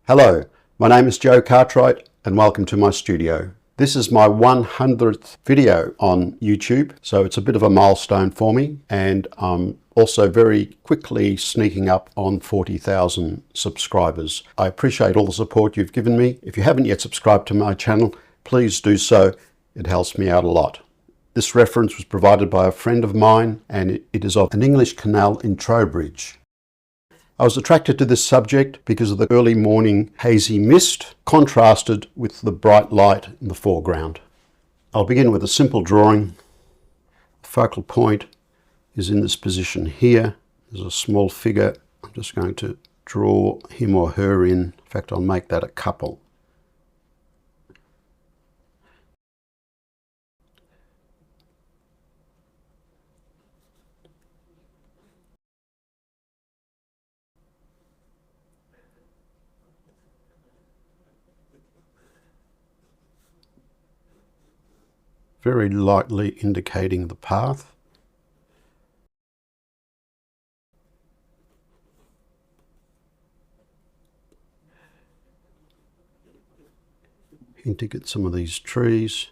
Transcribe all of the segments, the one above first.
Hello, my name is Joe Cartwright and welcome to my studio. This is my 100th video on YouTube, so it's a bit of a milestone for me, and I'm also very quickly sneaking up on 40,000 subscribers. I appreciate all the support you've given me. If you haven't yet subscribed to my channel, please do so. It helps me out a lot. This reference was provided by a friend of mine, and it is of an English canal in Trowbridge. I was attracted to this subject because of the early morning hazy mist contrasted with the bright light in the foreground. I'll begin with a simple drawing. The focal point is in this position here. There's a small figure. I'm just going to draw him or her in. In fact, I'll make that a couple. Very lightly indicating the path. Hinting at some of these trees.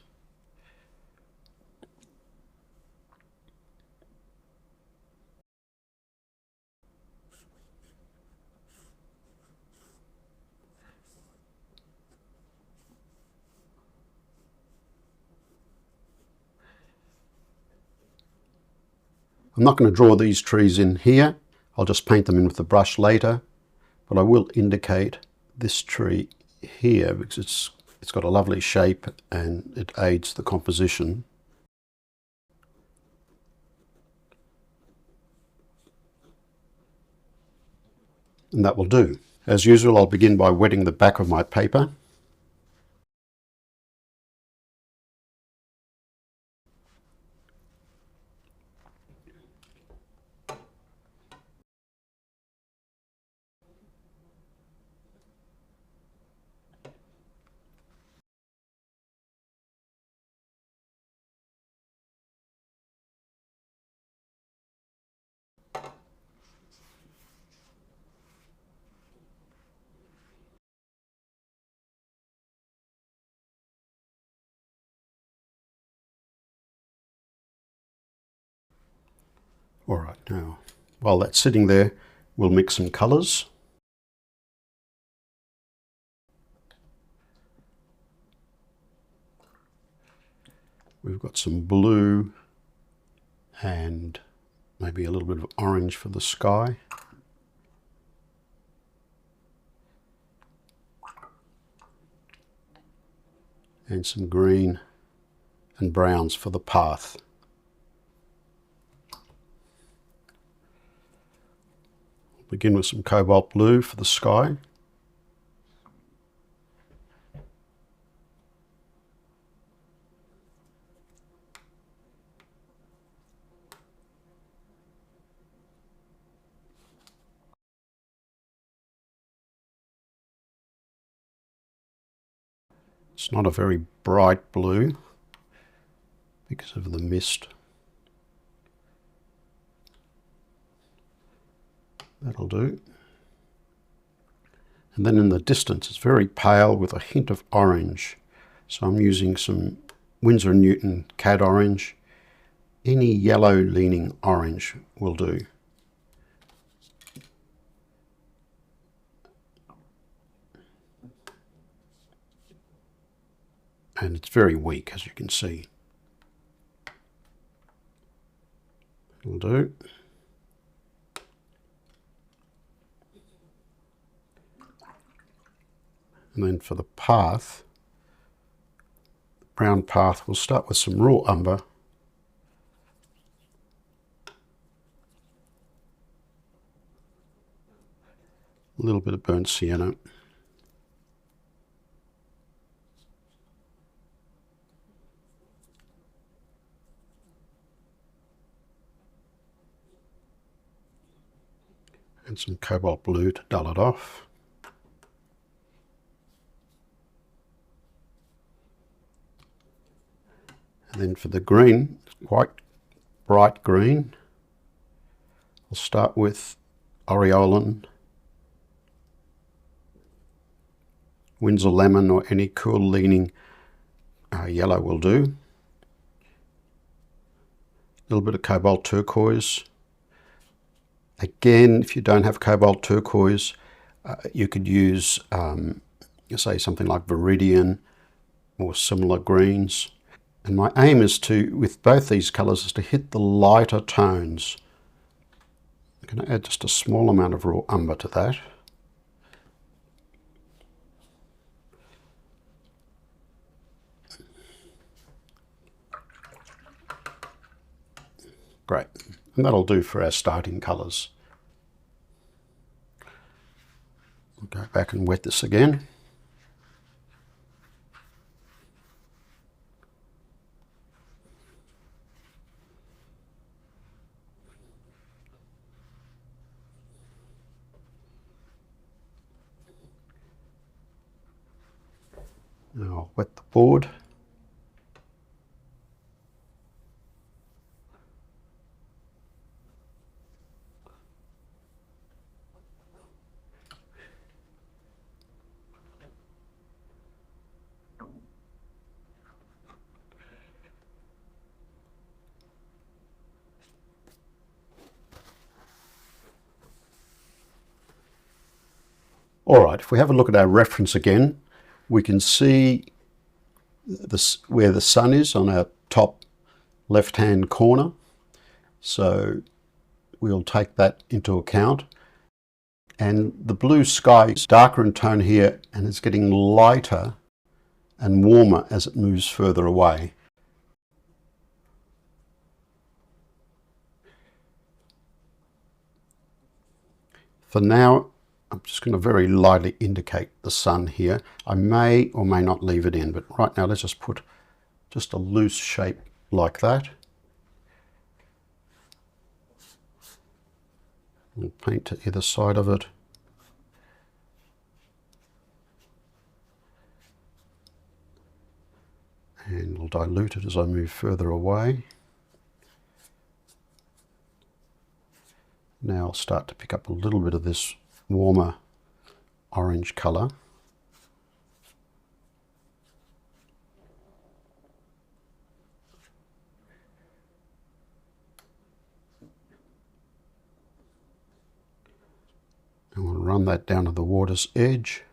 I'm not going to draw these trees in here. I'll just paint them in with the brush later, but I will indicate this tree here because it's got a lovely shape and it aids the composition. And that will do. As usual, I'll begin by wetting the back of my paper. All right, now, while that's sitting there, we'll mix some colours. We've got some blue and maybe a little bit of orange for the sky. And some green and browns for the path. Begin with some cobalt blue for the sky. It's not a very bright blue because of the mist. That'll do. And then in the distance, it's very pale with a hint of orange. So I'm using some Winsor and Newton cad orange. Any yellow leaning orange will do. And it's very weak, as you can see. It'll do. And then for the path, the brown path, we'll start with some raw umber. A little bit of burnt sienna. And some cobalt blue to dull it off. And then for the green, it's quite bright green. I'll start with Aureolin Winsor lemon or any cool leaning yellow will do. A little bit of Cobalt Turquoise. Again, if you don't have Cobalt Turquoise, you could use say something like Viridian or similar greens. And my aim is to, with both these colours, is to hit the lighter tones. I'm going to add just a small amount of raw umber to that. Great, and that'll do for our starting colours. I'll go back and wet this again. Now I'll wet the board. All right, if we have a look at our reference again, we can see this, where the sun is on our top left-hand corner. So we'll take that into account. And the blue sky is darker in tone here, and it's getting lighter and warmer as it moves further away. For now, I'm just going to very lightly indicate the sun here. I may or may not leave it in, but right now let's just put just a loose shape like that. We'll paint to either side of it. And we'll dilute it as I move further away. Now I'll start to pick up a little bit of this warmer orange colour. And we'll run that down to the water's edge.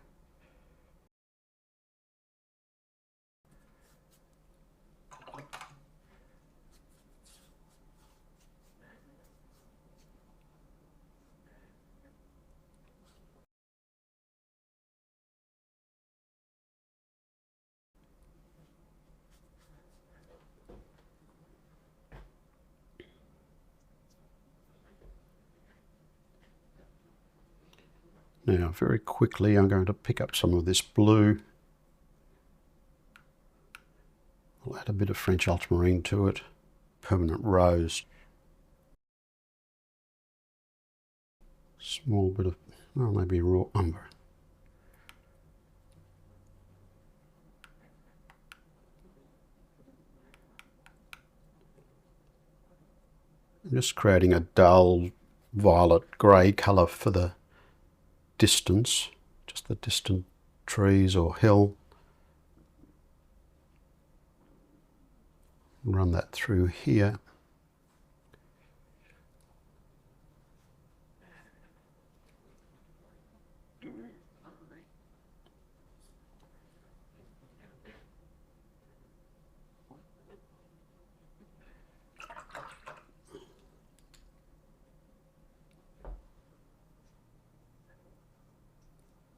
Now, very quickly, I'm going to pick up some of this blue. I'll add a bit of French ultramarine to it, permanent rose. Small bit of, oh, maybe raw umber. I'm just creating a dull violet grey colour for the distance, just the distant trees or hill. Run that through here.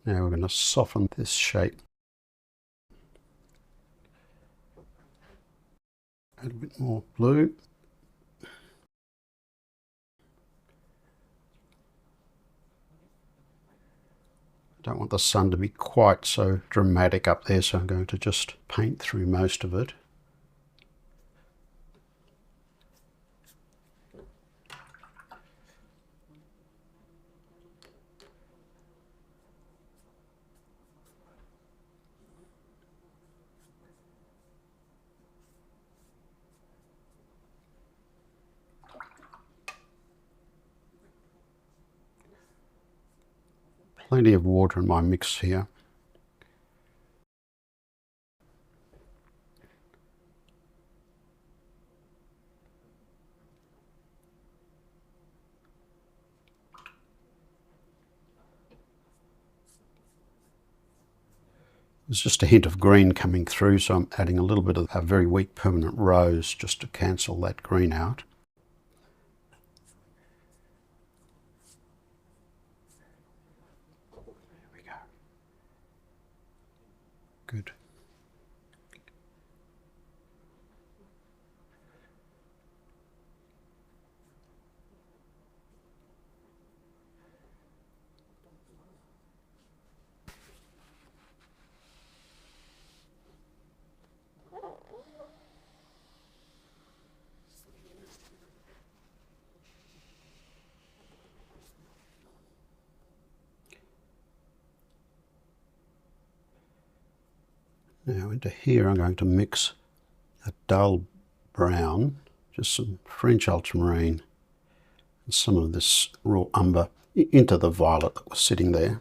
Now we're going to soften this shape. Add a bit more blue. I don't want the sun to be quite so dramatic up there, so I'm going to just paint through most of it. Plenty of water in my mix here. There's just a hint of green coming through, so I'm adding a little bit of a very weak permanent rose just to cancel that green out. There we go. Good. Now into here I'm going to mix a dull brown, just some French ultramarine and some of this raw umber into the violet that was sitting there.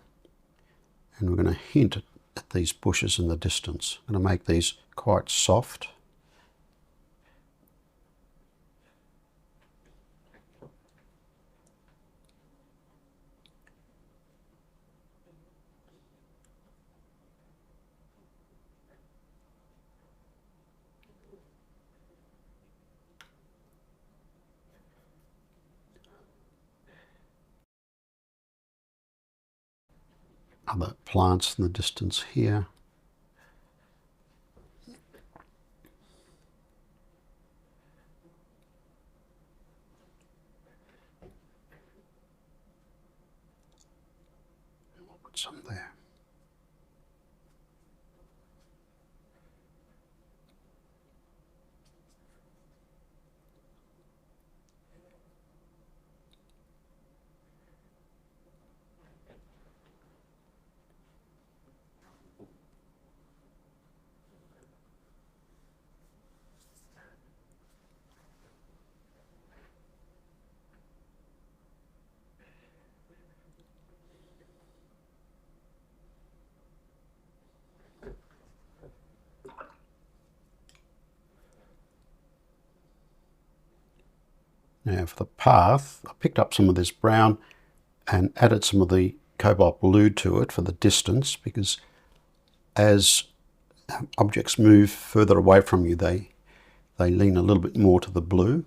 And we're going to hint at these bushes in the distance. I'm going to make these quite soft. Other plants in the distance here. We'll put some there. Now for the path, I picked up some of this brown and added some of the Cobalt Blue to it for the distance, because as objects move further away from you, they lean a little bit more to the blue.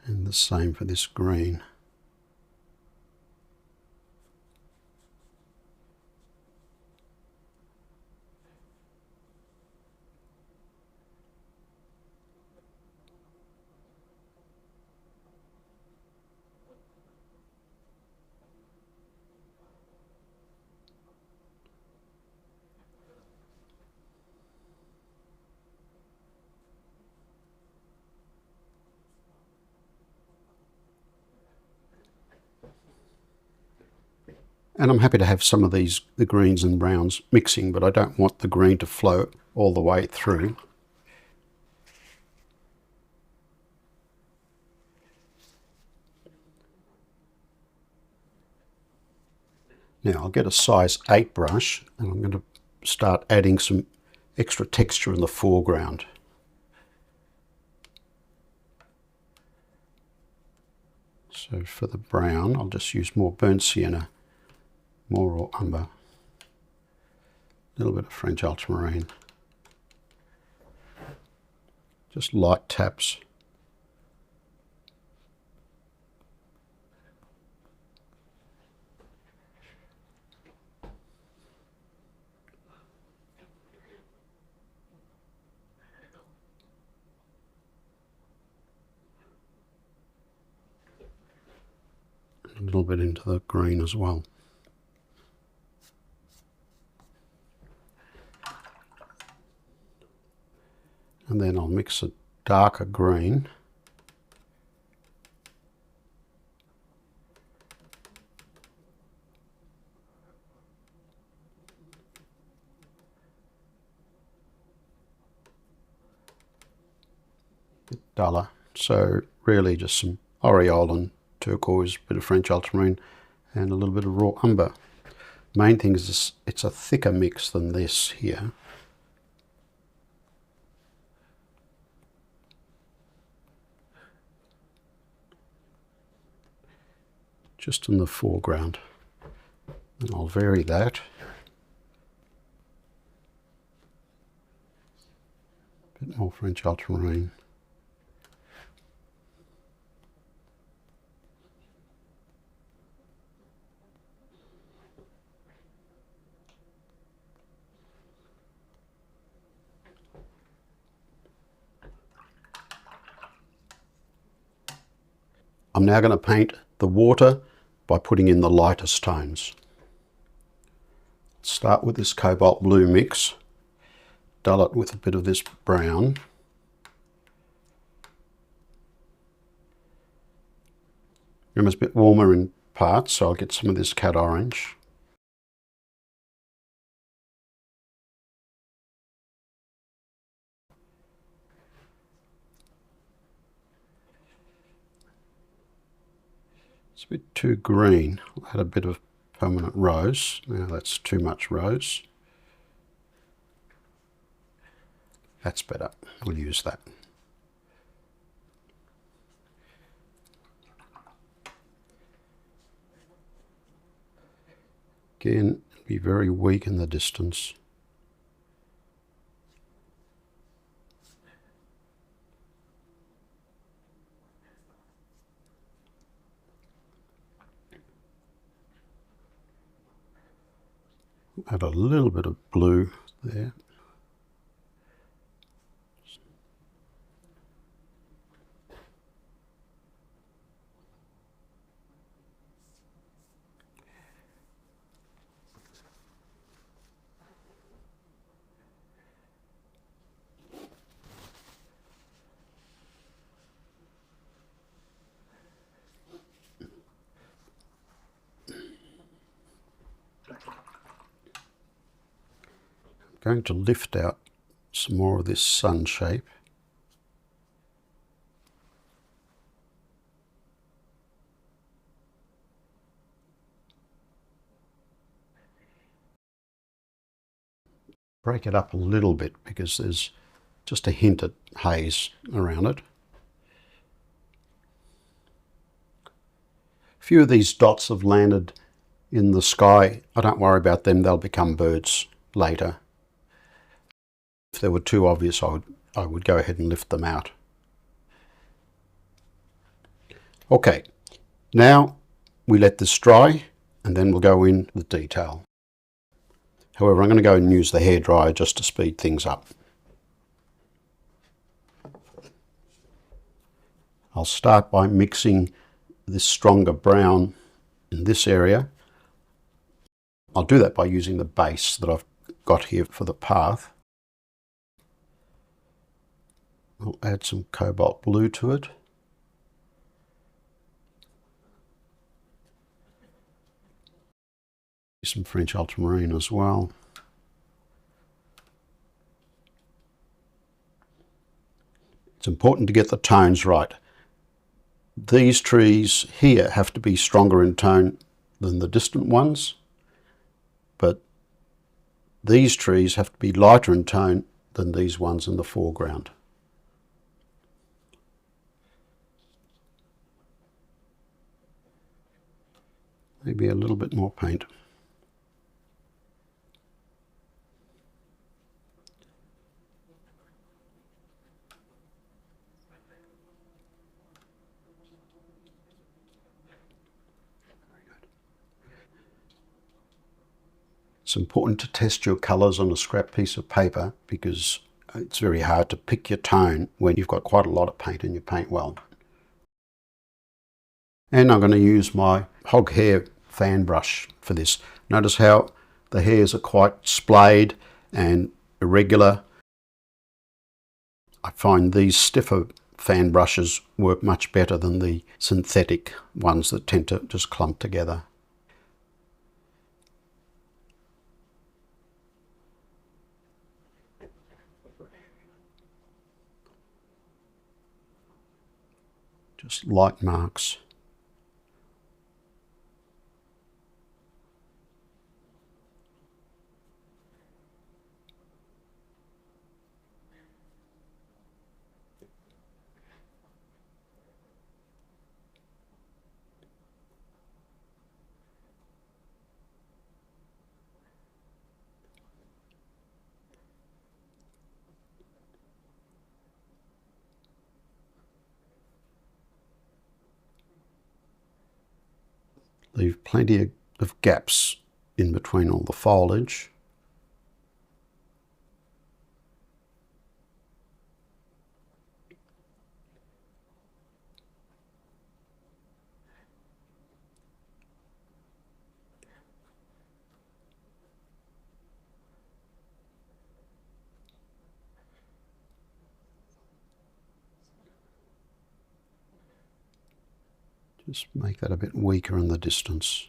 And the same for this green. And I'm happy to have some of the greens and browns mixing, but I don't want the green to flow all the way through. Now I'll get a size 8 brush and I'm going to start adding some extra texture in the foreground. So for the brown, I'll just use more burnt sienna, more raw umber, a little bit of French ultramarine, just light taps. A little bit into the green as well. And then I'll mix a darker green bit duller. So really just some Aureolin, turquoise, bit of French ultramarine, and a little bit of raw umber. Main thing is this, it's a thicker mix than this here. Just in the foreground. And I'll vary that. A bit more French ultramarine. I'm now going to paint the water by putting in the lightest tones. Start with this Cobalt Blue mix, dull it with a bit of this brown. Remember, it's a bit warmer in parts, so I'll get some of this cat orange. It's a bit too green. I'll add a bit of permanent rose. Now that's too much rose. That's better. We'll use that. Again, be very weak in the distance. Add a little bit of blue there. I'm going to lift out some more of this sun shape. Break it up a little bit because there's just a hint at haze around it. A few of these dots have landed in the sky. I don't worry about them, they'll become birds later. If they were too obvious, I would go ahead and lift them out. Okay, now we let this dry and then we'll go in with detail. However, I'm going to go and use the hairdryer just to speed things up. I'll start by mixing this stronger brown in this area. I'll do that by using the base that I've got here for the path. I'll add some Cobalt Blue to it. Some French Ultramarine as well. It's important to get the tones right. These trees here have to be stronger in tone than the distant ones, but these trees have to be lighter in tone than these ones in the foreground. Maybe a little bit more paint. It's important to test your colours on a scrap piece of paper because it's very hard to pick your tone when you've got quite a lot of paint in your paint well. And I'm going to use my hog hair fan brush for this. Notice how the hairs are quite splayed and irregular. I find these stiffer fan brushes work much better than the synthetic ones that tend to just clump together. just light marks. Leave plenty of gaps in between all the foliage. Just make that a bit weaker in the distance.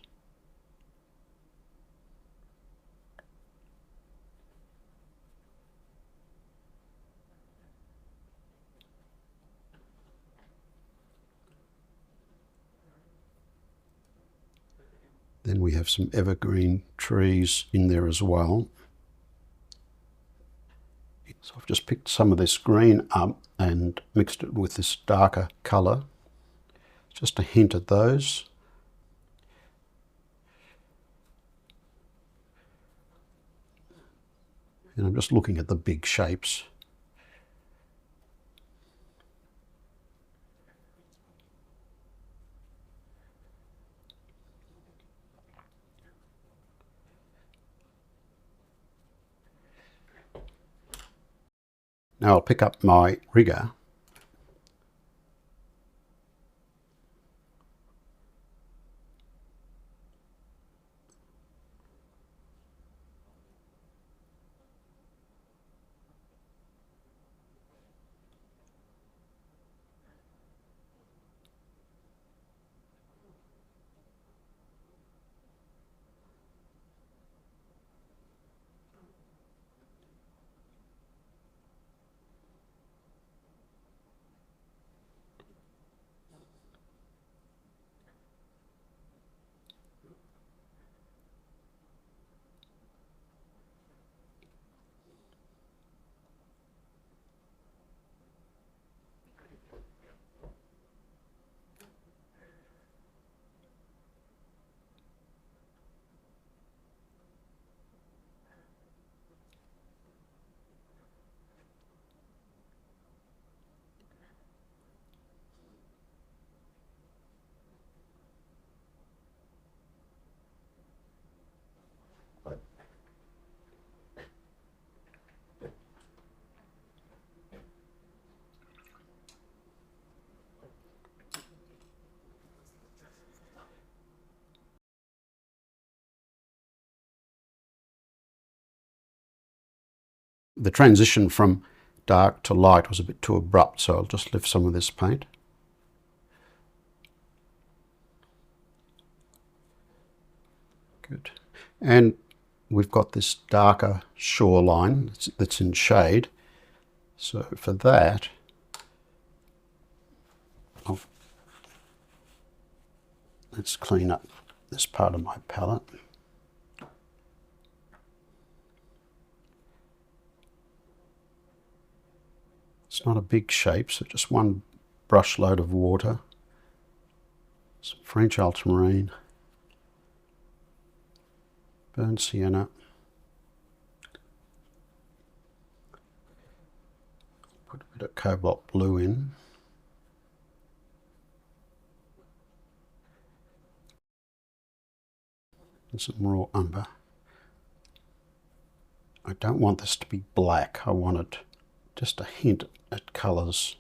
Then we have some evergreen trees in there as well. So I've just picked some of this green up and mixed it with this darker colour. Just a hint at those. And I'm just looking at the big shapes. Now I'll pick up my rigger . The transition from dark to light was a bit too abrupt, so I'll just lift some of this paint. Good. And we've got this darker shoreline that's in shade. So for that, let's clean up this part of my palette. It's not a big shape, so just one brush load of water, some French ultramarine, burnt sienna, put a bit of cobalt blue in, and some raw umber. I don't want this to be black, I want it just a hint at colours.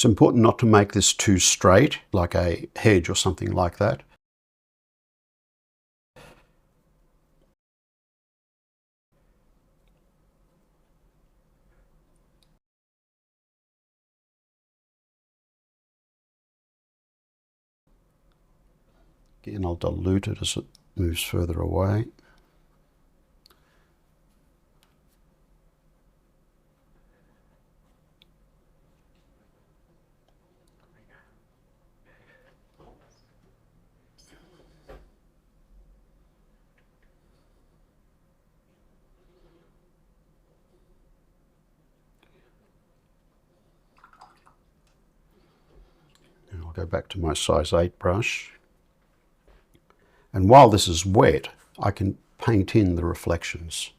It's important not to make this too straight, like a hedge or something like that. Again, I'll dilute it as it moves further away. And I'll go back to my size 8 brush. And while this is wet, I can paint in the reflections.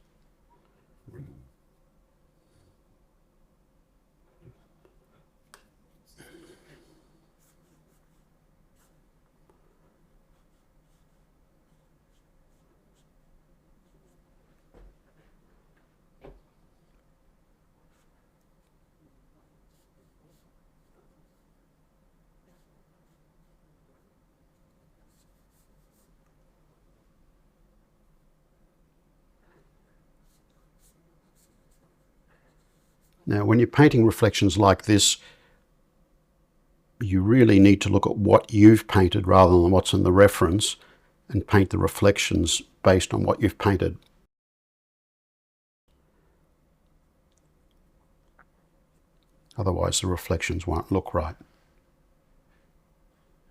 Now, when you're painting reflections like this, you really need to look at what you've painted rather than what's in the reference, and paint the reflections based on what you've painted. Otherwise, the reflections won't look right.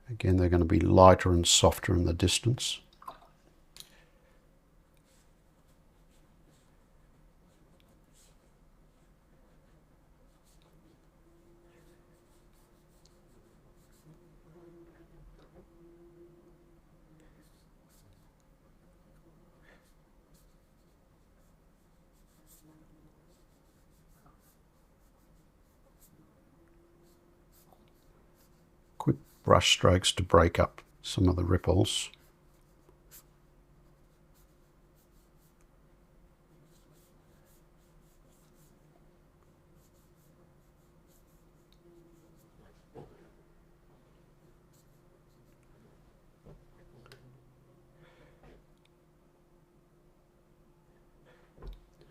Again, they're going to be lighter and softer in the distance. Quick brush strokes to break up some of the ripples.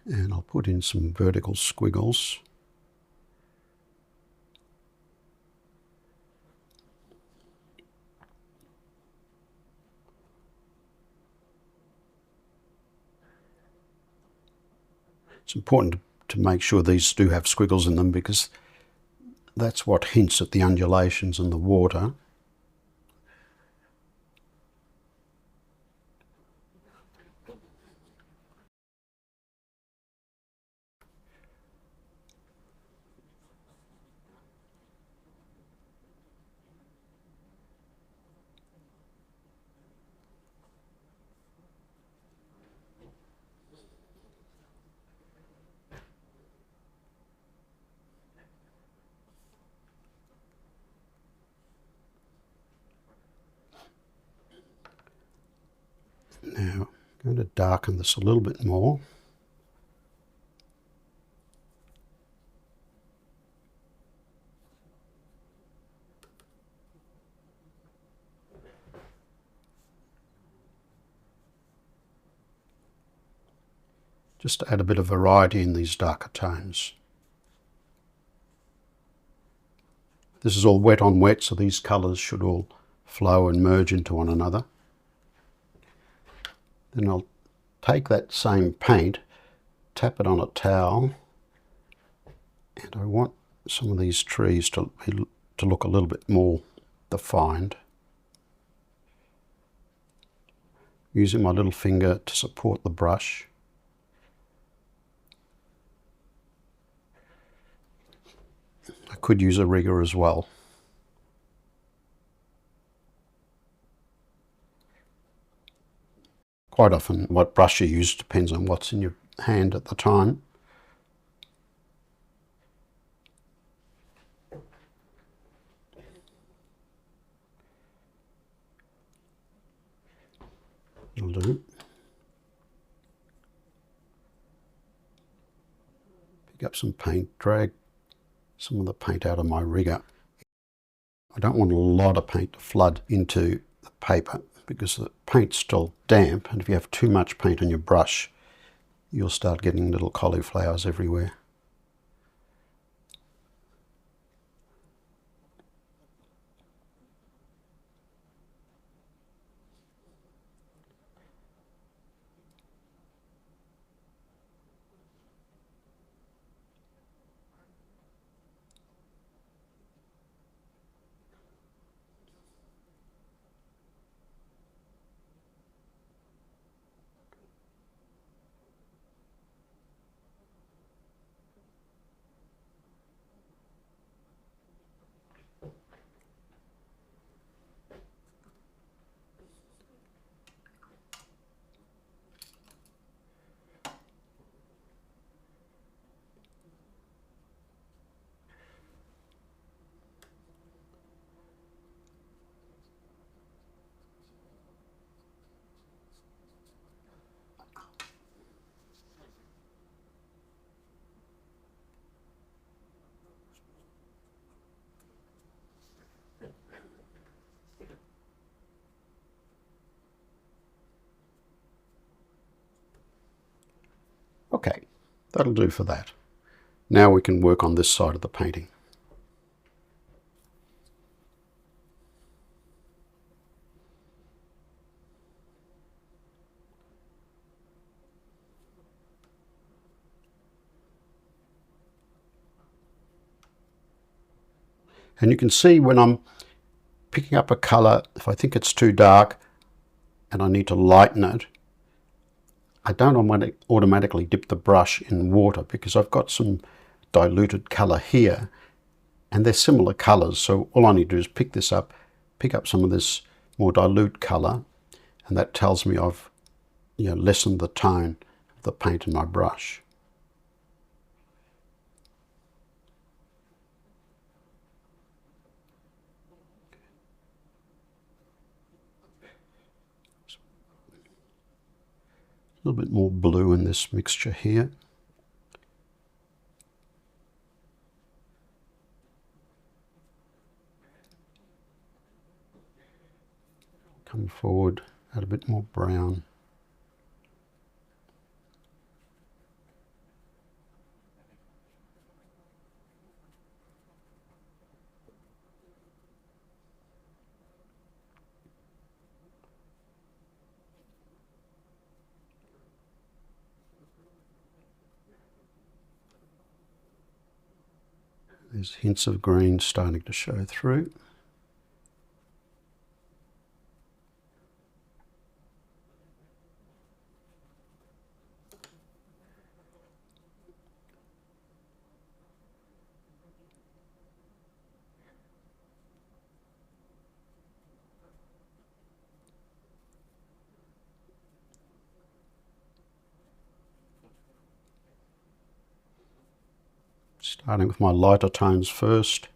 And I'll put in some vertical squiggles. It's important to make sure these do have squiggles in them, because that's what hints at the undulations in the water. Now, I'm going to darken this a little bit more. Just to add a bit of variety in these darker tones. This is all wet on wet, so these colours should all flow and merge into one another. Then I'll take that same paint, tap it on a towel, and I want some of these trees to look a little bit more defined. Using my little finger to support the brush. I could use a rigger as well. Quite often what brush you use depends on what's in your hand at the time. It'll do. Pick up some paint, drag some of the paint out of my rigger, I don't want a lot of paint to flood into the paper because the paint's still damp, and if you have too much paint on your brush, you'll start getting little cauliflowers everywhere. Okay, that'll do for that. Now we can work on this side of the painting. And you can see when I'm picking up a colour, if I think it's too dark and I need to lighten it, I don't automatically dip the brush in water because I've got some diluted colour here and they're similar colours, so all I need to do is pick this up, pick up some of this more dilute colour, and that tells me I've lessened the tone of the paint in my brush. A little bit more blue in this mixture here. Come forward, add a bit more brown. There's hints of green starting to show through. Starting with my lighter tones first.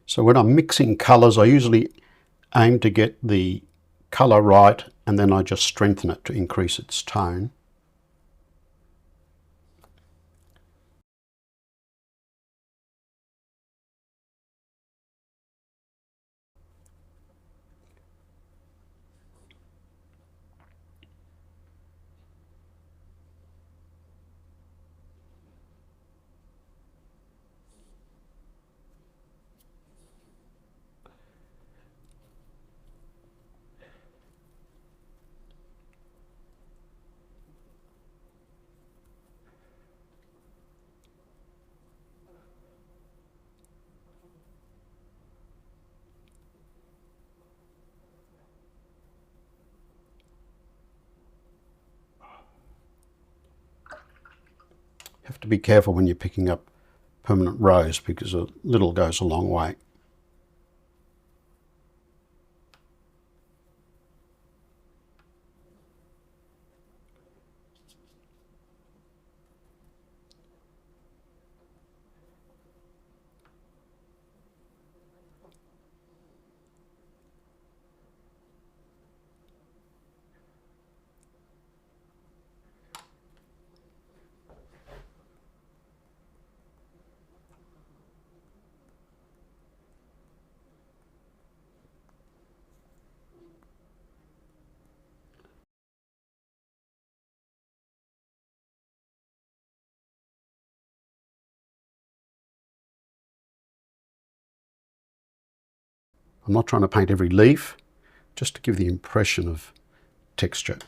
So when I'm mixing colours, I usually aim to get the colour right, and then I just strengthen it to increase its tone. to be careful when you're picking up permanent rose because a little goes a long way. I'm not trying to paint every leaf, just to give the impression of texture.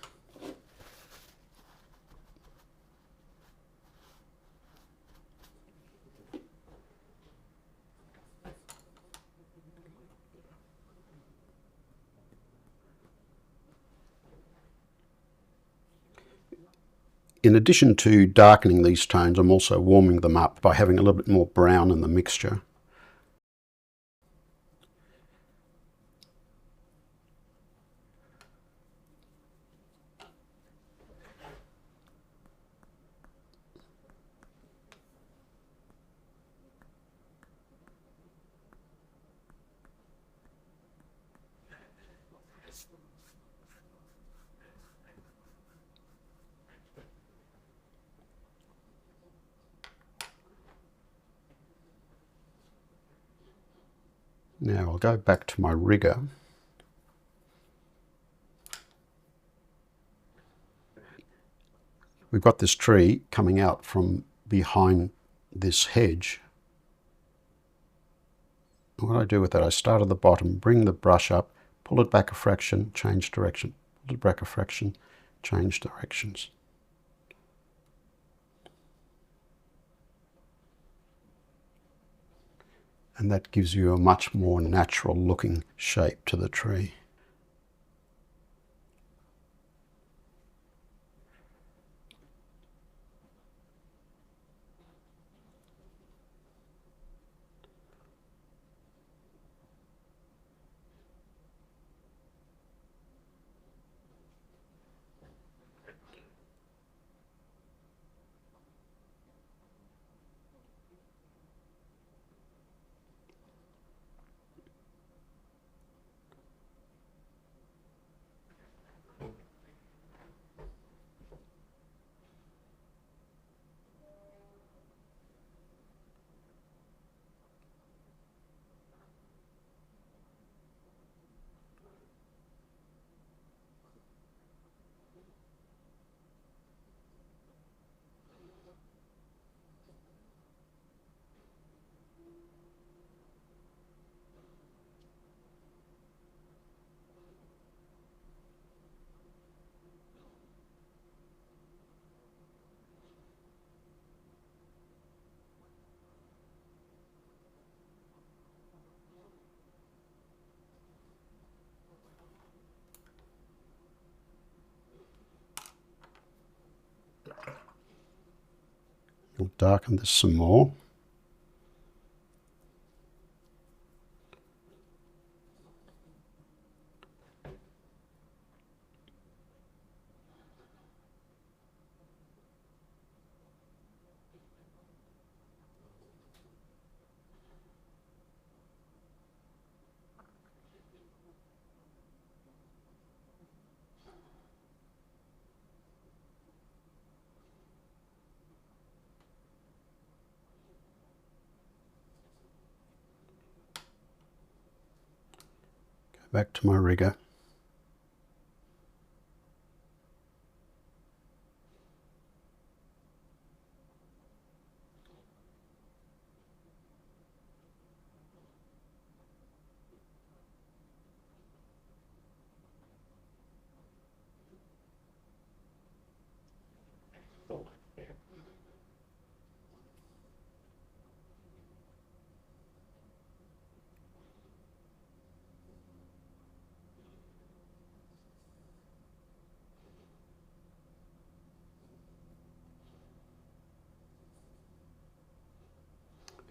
In addition to darkening these tones, I'm also warming them up by having a little bit more brown in the mixture. Now I'll go back to my rigger. We've got this tree coming out from behind this hedge. And what I do with that, I start at the bottom, bring the brush up, pull it back a fraction, change direction, pull it back a fraction, change directions. And that gives you a much more natural looking shape to the tree. We'll darken this some more. Back to my rigger.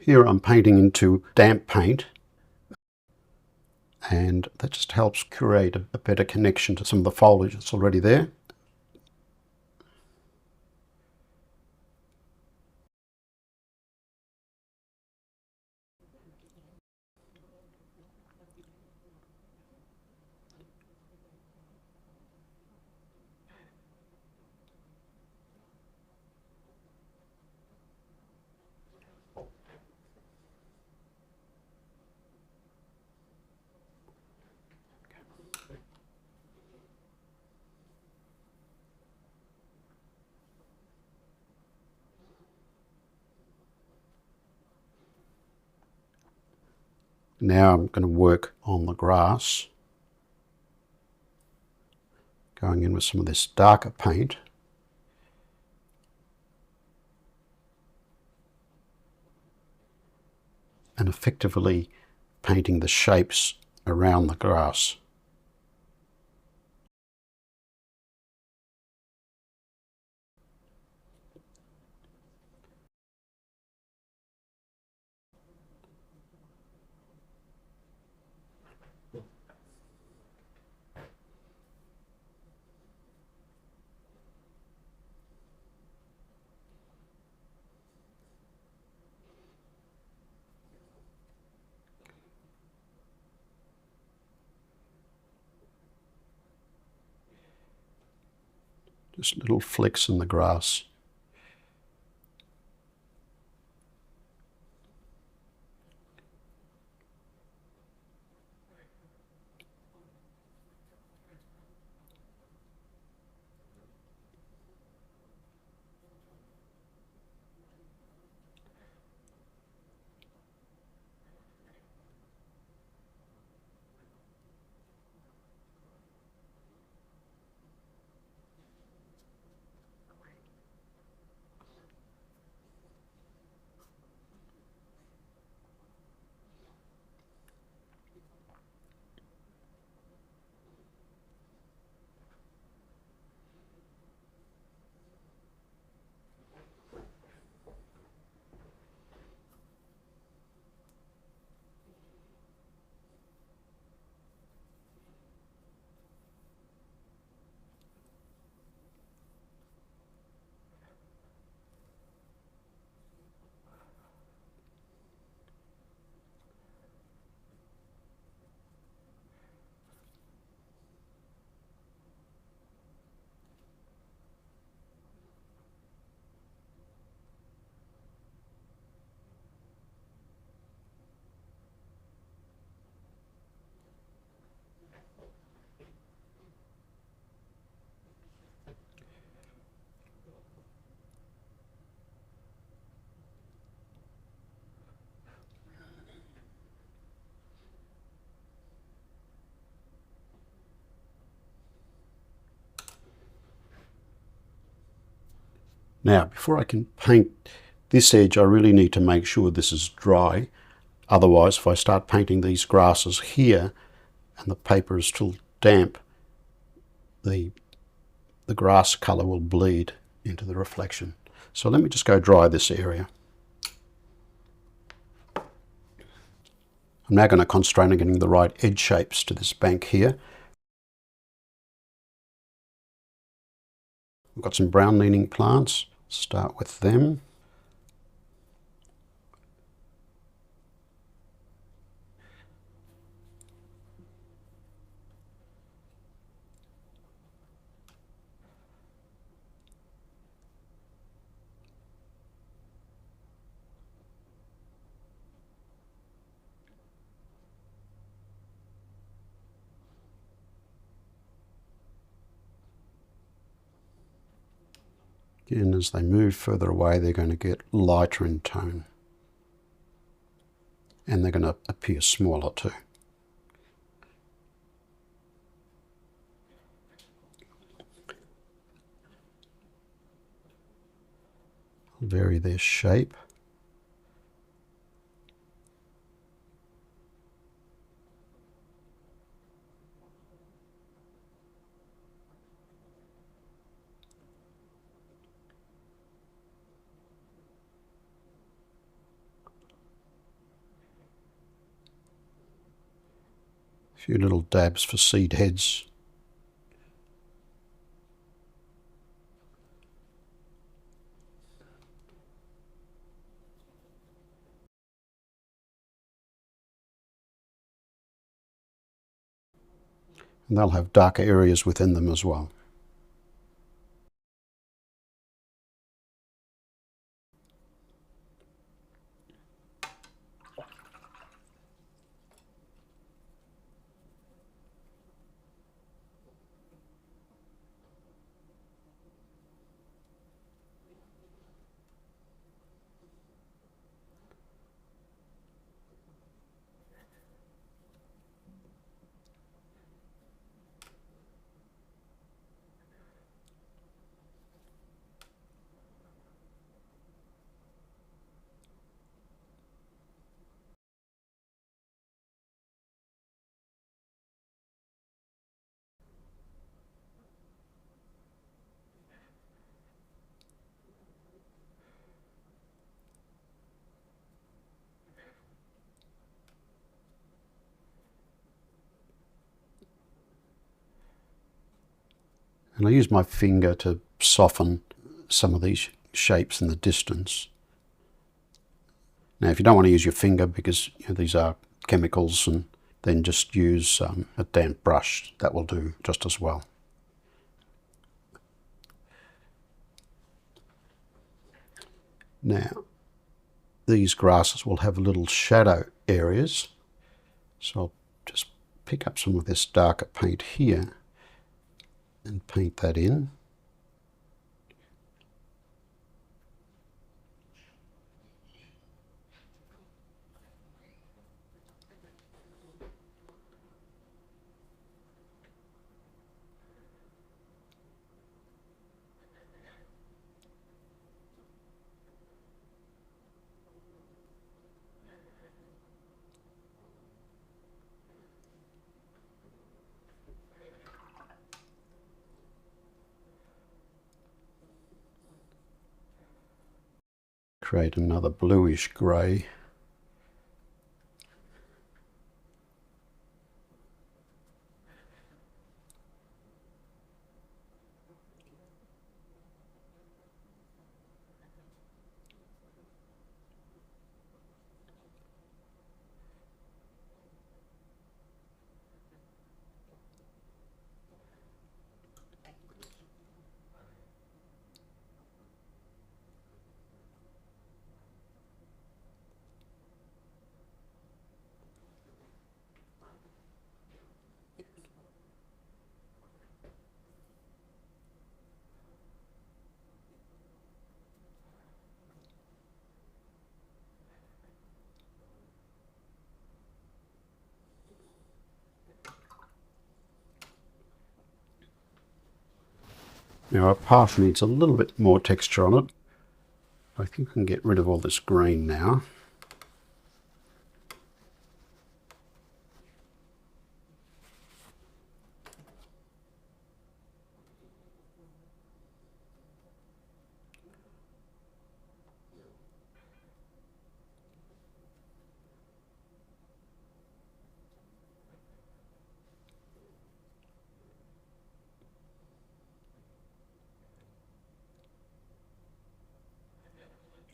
Here I'm painting into damp paint, and that just helps create a better connection to some of the foliage that's already there. Now I'm going to work on the grass, going in with some of this darker paint. And effectively painting the shapes around the grass. Just little flicks in the grass. Now, before I can paint this edge, I really need to make sure this is dry. Otherwise, if I start painting these grasses here and the paper is still damp, the grass colour will bleed into the reflection. So let me just go dry this area. I'm now going to concentrate on getting the right edge shapes to this bank here. We've got some brown leaning plants. Start with them. Again, as they move further away, they're going to get lighter in tone. And they're going to appear smaller too. I'll vary their shape. few little dabs for seed heads. And they'll have darker areas within them as well. And I use my finger to soften some of these shapes in the distance. Now, if you don't want to use your finger because these are chemicals, and then just use a damp brush. That will do just as well. Now, these grasses will have little shadow areas, so I'll just pick up some of this darker paint here and paint that in. Create another bluish grey. Now our path needs a little bit more texture on it. I think I can get rid of all this green now.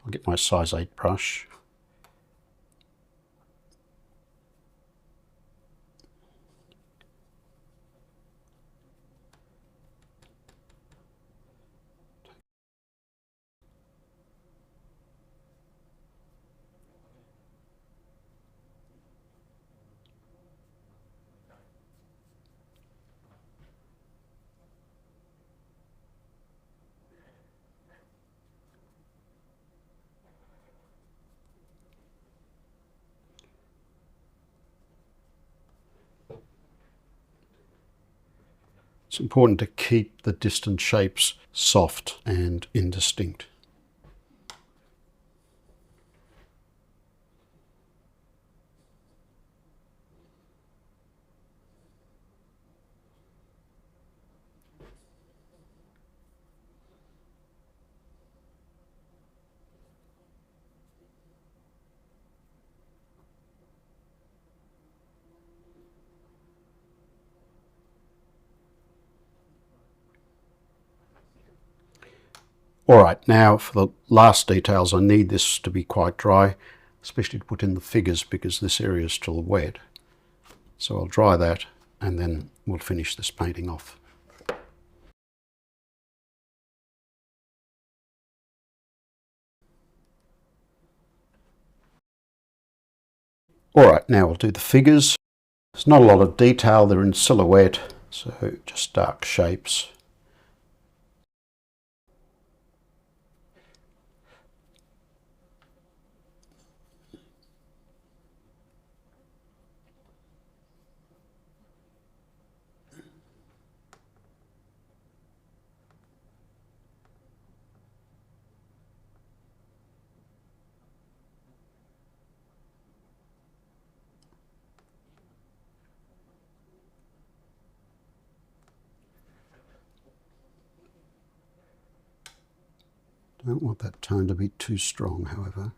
I'll get my size 8 brush. It's important to keep the distant shapes soft and indistinct. Alright, now for the last details, I need this to be quite dry, especially to put in the figures because this area is still wet. So I'll dry that and then we'll finish this painting off. Alright, now we'll do the figures. There's not a lot of detail, they're in silhouette, so just dark shapes. Don't want that tone to be too strong, however.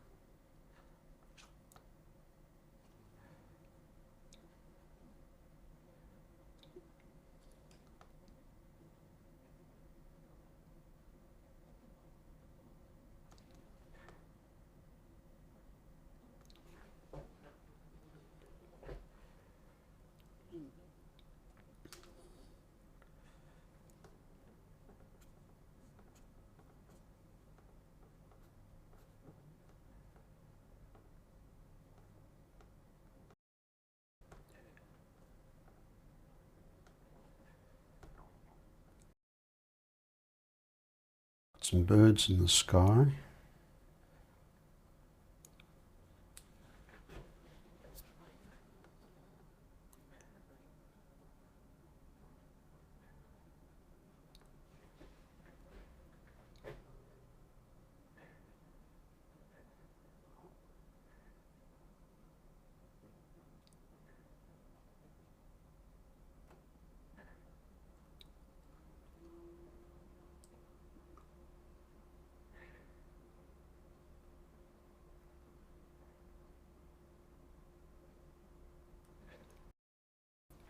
Some birds in the sky.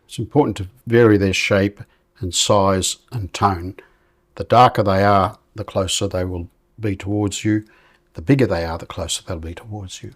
It's important to vary their shape and size and tone. The darker they are, the closer they will be towards you. The bigger they are, the closer they'll be towards you.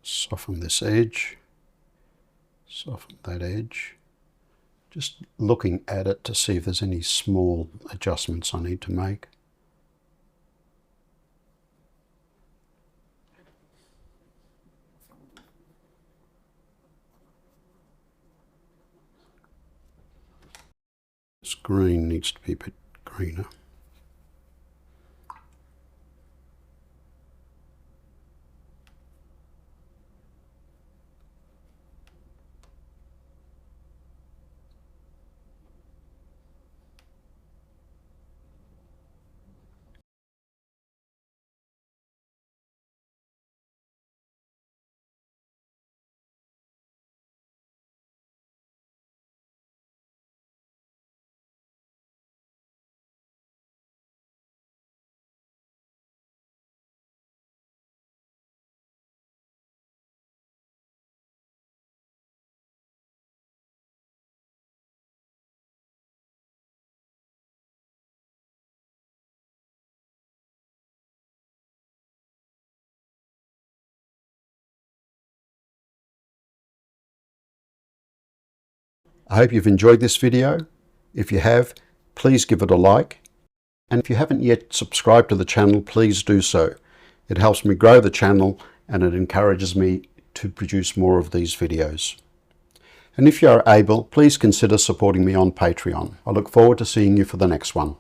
Soften this edge, soften that edge. Just looking at it to see if there's any small adjustments I need to make. This green needs to be a bit greener. I hope you've enjoyed this video. If you have, please give it a like. And if you haven't yet subscribed to the channel, please do so. It helps me grow the channel and it encourages me to produce more of these videos. And if you are able, please consider supporting me on Patreon. I look forward to seeing you for the next one.